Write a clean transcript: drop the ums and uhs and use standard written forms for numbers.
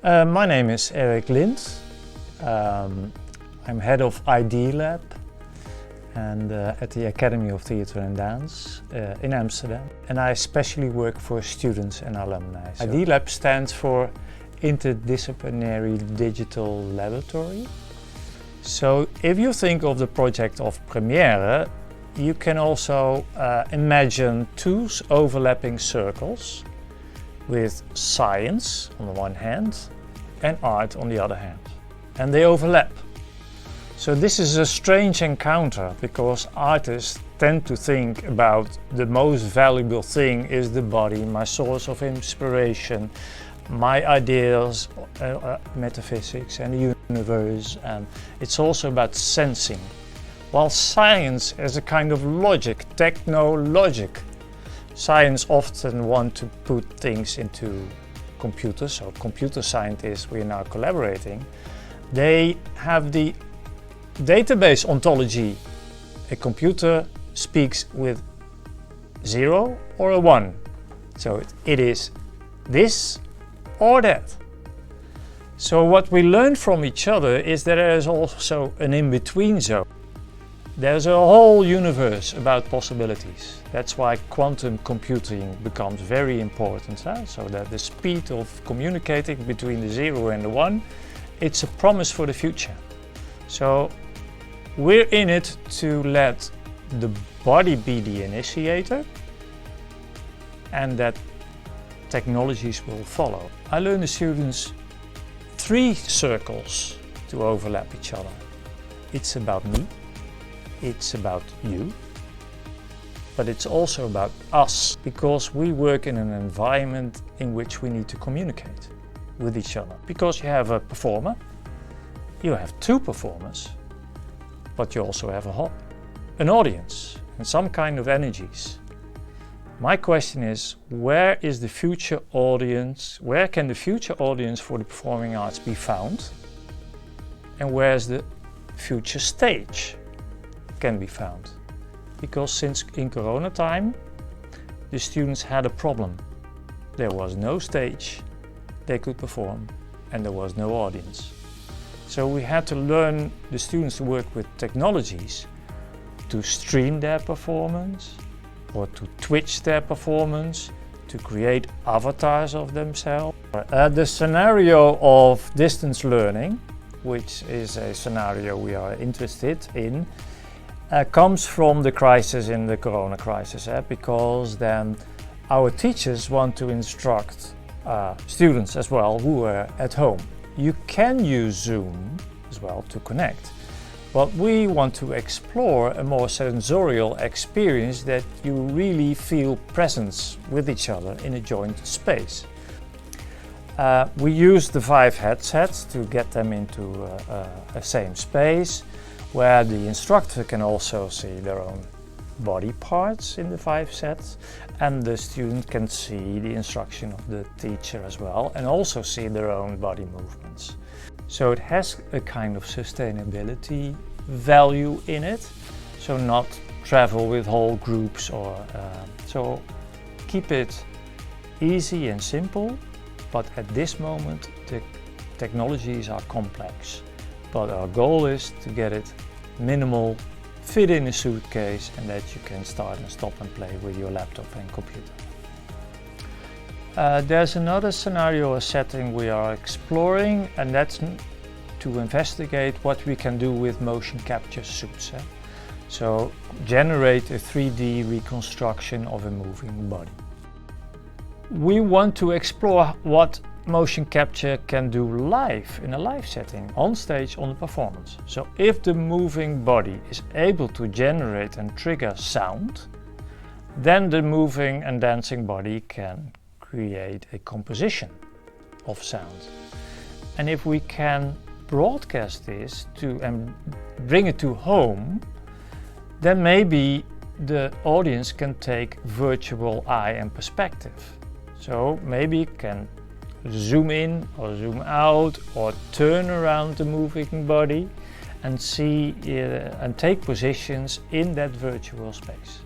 My name is Erik Lint. I'm head of IDLab and at the Academy of Theatre and Dance in Amsterdam. And I especially work for students and alumni. So IDLab stands for Interdisciplinary Digital Laboratory. So if you think of the project of Premiere, you can also imagine two overlapping circles with science on the one hand and art on the other hand. And they overlap. So this is a strange encounter because artists tend to think about the most valuable thing is the body, my source of inspiration, my ideas, metaphysics and the universe, and it's also about sensing. While science is a kind of logic, techno-logic. Science often want to put things into computers, so computer scientists, we are now collaborating. They have the database ontology. A computer speaks with 0 or a 1. So it is this or that. So what we learn from each other is that there is also an in-between zone. There's a whole universe about possibilities. That's why quantum computing becomes very important. So that the speed of communicating between the 0 and the 1, it's a promise for the future. So we're in it to let the body be the initiator and that technologies will follow. I learn the students 3 circles to overlap each other. It's about me. It's about you, but it's also about us, because we work in an environment in which we need to communicate with each other. Because you have a performer, you have 2 performers, but you also have an audience and some kind of energies. My question is, where is the future audience? Where can the future audience for the performing arts be found? And where's the future stage can be found? Because since in Corona time, the students had a problem. There was no stage they could perform and there was no audience. So we had to learn the students to work with technologies to stream their performance or to Twitch their performance, to create avatars of themselves. The scenario of distance learning, which is a scenario we are interested in, comes from the crisis in the Corona crisis, because then our teachers want to instruct students as well who are at home. You can use Zoom as well to connect, but we want to explore a more sensorial experience that you really feel presence with each other in a joint space. We use the 5 headsets to get them into a same space, where the instructor can also see their own body parts in the 5 sets, and the student can see the instruction of the teacher as well, and also see their own body movements. So it has a kind of sustainability value in it, so not travel with whole groups or so keep it easy and simple, but at this moment the technologies are complex. But our goal is to get it minimal, fit in a suitcase, and that you can start and stop and play with your laptop and computer. There's another scenario, a setting we are exploring, and that's to investigate what we can do with motion capture suits. So generate a 3D reconstruction of a moving body. We want to explore what motion capture can do live, in a live setting, on stage, on the performance. So if the moving body is able to generate and trigger sound, then the moving and dancing body can create a composition of sound. And if we can broadcast this and bring it to home, then maybe the audience can take virtual eye and perspective. So maybe it can zoom in or zoom out or turn around the moving body and see and take positions in that virtual space.